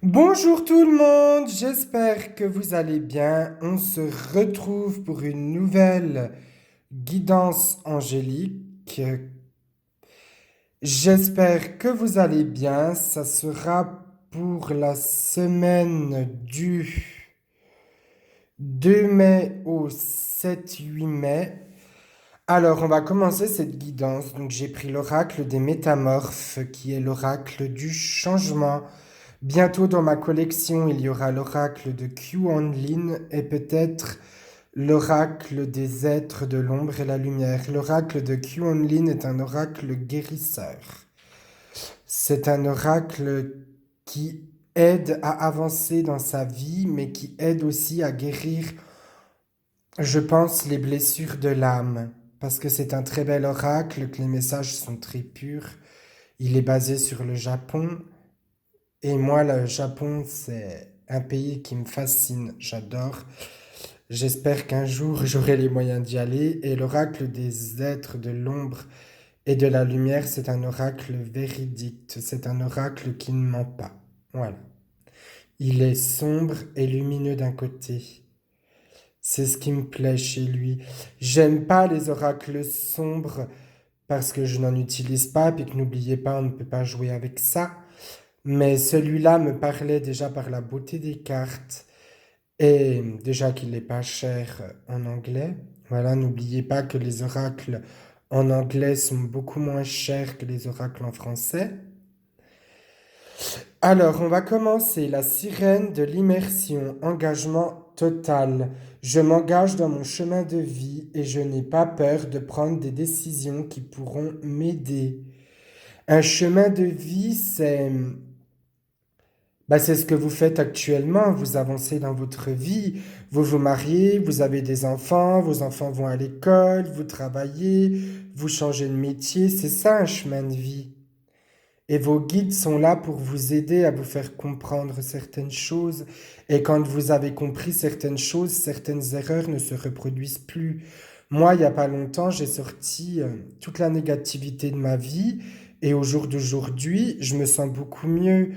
Bonjour tout le monde, j'espère que vous allez bien. On se retrouve pour une nouvelle guidance angélique. J'espère que vous allez bien. Ça sera pour la semaine du 2 mai au 7-8 mai. Alors, on va commencer cette guidance. Donc, j'ai pris l'oracle des métamorphes, qui est l'oracle du changement. Bientôt dans ma collection, il y aura l'oracle de Q-Onlin et peut-être l'oracle des êtres de l'ombre et la lumière. L'oracle de Q-Onlin est un oracle guérisseur. C'est un oracle qui aide à avancer dans sa vie, mais qui aide aussi à guérir, je pense, les blessures de l'âme. Parce que c'est un très bel oracle, que les messages sont très purs. Il est basé sur le Japon. Et moi, le Japon, c'est un pays qui me fascine, j'adore. J'espère qu'un jour j'aurai les moyens d'y aller. Et l'oracle des êtres de l'ombre et de la lumière, c'est un oracle véridique. C'est un oracle qui ne ment pas. Voilà. Il est sombre et lumineux d'un côté. C'est ce qui me plaît chez lui. J'aime pas les oracles sombres parce que je n'en utilise pas. Puis que n'oubliez pas, on ne peut pas jouer avec ça. Mais celui-là me parlait déjà par la beauté des cartes et déjà qu'il n'est pas cher en anglais. Voilà, n'oubliez pas que les oracles en anglais sont beaucoup moins chers que les oracles en français. Alors, on va commencer la sirène de l'immersion, engagement total. Je m'engage dans mon chemin de vie et je n'ai pas peur de prendre des décisions qui pourront m'aider. Un chemin de vie, c'est ce que vous faites actuellement, vous avancez dans votre vie, vous vous mariez, vous avez des enfants, vos enfants vont à l'école, vous travaillez, vous changez de métier, c'est ça un chemin de vie. Et vos guides sont là pour vous aider à vous faire comprendre certaines choses. Et quand vous avez compris certaines choses, certaines erreurs ne se reproduisent plus. Moi, il n'y a pas longtemps, j'ai sorti toute la négativité de ma vie. Et au jour d'aujourd'hui, je me sens beaucoup mieux.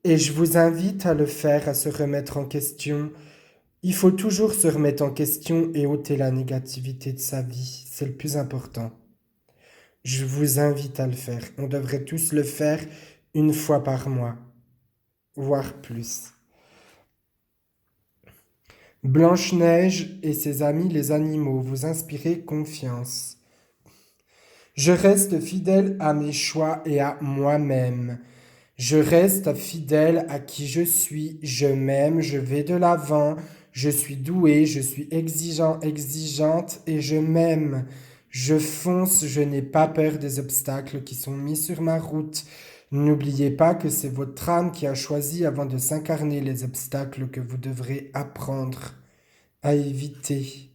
Et je vous invite à le faire, à se remettre en question. Il faut toujours se remettre en question et ôter la négativité de sa vie. C'est le plus important. Je vous invite à le faire. On devrait tous le faire une fois par mois, voire plus. Blanche-Neige et ses amis les animaux, vous inspirez confiance. Je reste fidèle à mes choix et à moi-même. Je reste fidèle à qui je suis, je m'aime, je vais de l'avant, je suis doué, je suis exigeant, exigeante et je m'aime. Je fonce, je n'ai pas peur des obstacles qui sont mis sur ma route. N'oubliez pas que c'est votre âme qui a choisi avant de s'incarner les obstacles que vous devrez apprendre à éviter.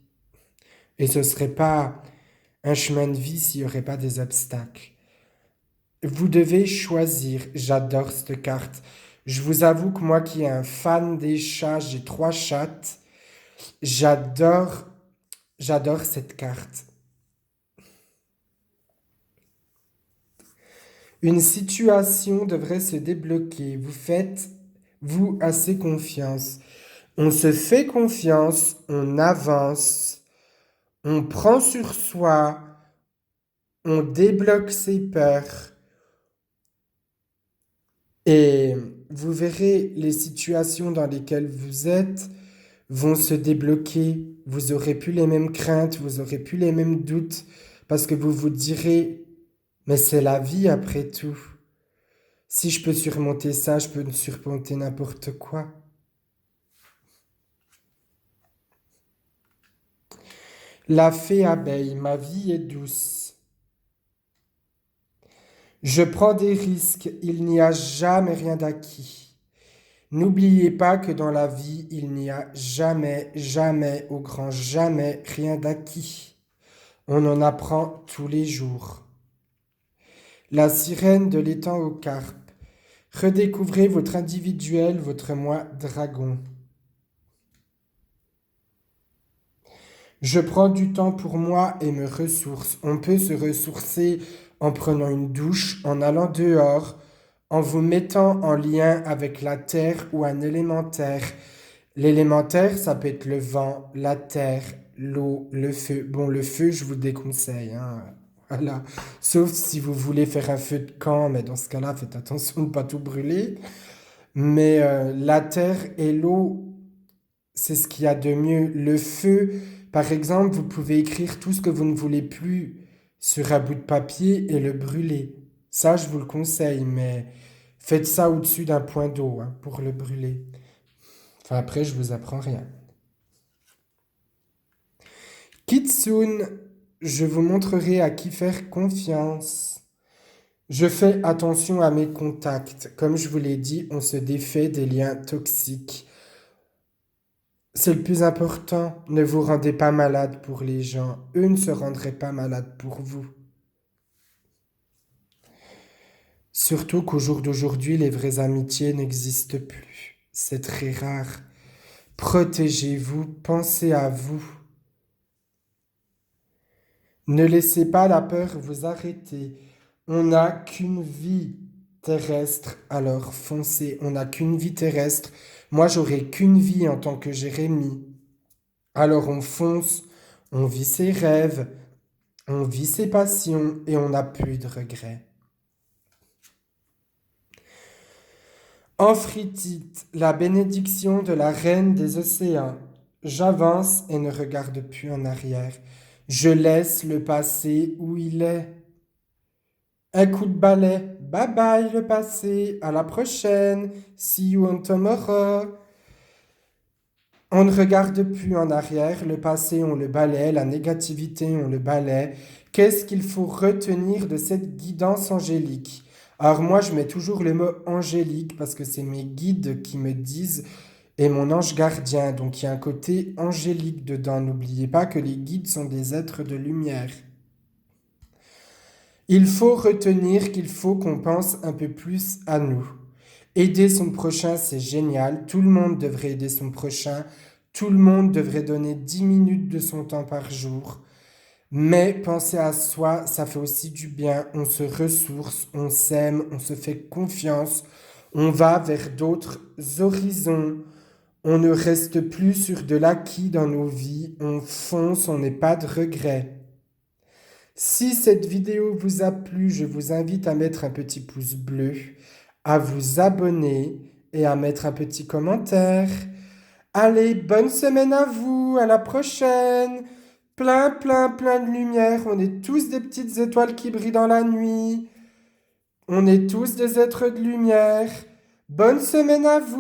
Et ce ne serait pas un chemin de vie s'il n'y aurait pas des obstacles. Vous devez choisir. J'adore cette carte. Je vous avoue que moi qui est un fan des chats, j'ai 3 chattes. J'adore, j'adore cette carte. Une situation devrait se débloquer. Vous faites, vous, assez confiance. On se fait confiance, on avance, on prend sur soi, on débloque ses peurs. Et vous verrez les situations dans lesquelles vous êtes vont se débloquer. Vous aurez plus les mêmes craintes, vous aurez plus les mêmes doutes, parce que vous vous direz, mais c'est la vie après tout. Si je peux surmonter ça, je peux surmonter n'importe quoi. La fée abeille, ma vie est douce. Je prends des risques, il n'y a jamais rien d'acquis. N'oubliez pas que dans la vie, il n'y a jamais, jamais, au grand jamais, rien d'acquis. On en apprend tous les jours. La sirène de l'étang aux carpes. Redécouvrez votre individuel, votre moi dragon. Je prends du temps pour moi et me ressource. On peut se ressourcer en prenant une douche, en allant dehors, en vous mettant en lien avec la terre ou un élémentaire. L'élémentaire, ça peut être le vent, la terre, l'eau, le feu. Bon, le feu, je vous déconseille, hein. Voilà. Sauf si vous voulez faire un feu de camp, mais dans ce cas-là, faites attention de ne pas tout brûler. Mais la terre et l'eau, c'est ce qu'il y a de mieux. Le feu, par exemple, vous pouvez écrire tout ce que vous ne voulez plus sur un bout de papier et le brûler. Ça, je vous le conseille, mais faites ça au-dessus d'un point d'eau, hein, pour le brûler. Enfin, après, je vous apprends rien. Kitsune, je vous montrerai à qui faire confiance. Je fais attention à mes contacts. Comme je vous l'ai dit, on se défait des liens toxiques. C'est le plus important. Ne vous rendez pas malade pour les gens. Eux ne se rendraient pas malades pour vous. Surtout qu'au jour d'aujourd'hui, les vraies amitiés n'existent plus. C'est très rare. Protégez-vous, pensez à vous. Ne laissez pas la peur vous arrêter. On n'a qu'une vie terrestre, alors foncez. On n'a qu'une vie terrestre. Moi, j'aurai qu'une vie en tant que Jérémie. Alors on fonce, on vit ses rêves, on vit ses passions et on n'a plus de regrets. Amphrítite, la bénédiction de la reine des océans. J'avance et ne regarde plus en arrière. Je laisse le passé où il est. Un coup de balai. Bye bye le passé. À la prochaine. See you on tomorrow. On ne regarde plus en arrière. Le passé, on le balaie. La négativité, on le balaie. Qu'est-ce qu'il faut retenir de cette guidance angélique? Alors moi, je mets toujours le mot angélique parce que c'est mes guides qui me disent et mon ange gardien. Donc il y a un côté angélique dedans. N'oubliez pas que les guides sont des êtres de lumière. Il faut retenir qu'il faut qu'on pense un peu plus à nous. Aider son prochain, c'est génial. Tout le monde devrait aider son prochain. Tout le monde devrait donner 10 minutes de son temps par jour. Mais penser à soi, ça fait aussi du bien. On se ressource, on s'aime, on se fait confiance. On va vers d'autres horizons. On ne reste plus sur de l'acquis dans nos vies. On fonce, on n'est pas de regrets. Si cette vidéo vous a plu, je vous invite à mettre un petit pouce bleu, à vous abonner et à mettre un petit commentaire. Allez, bonne semaine à vous, à la prochaine. Plein, plein, plein de lumière. On est tous des petites étoiles qui brillent dans la nuit. On est tous des êtres de lumière. Bonne semaine à vous.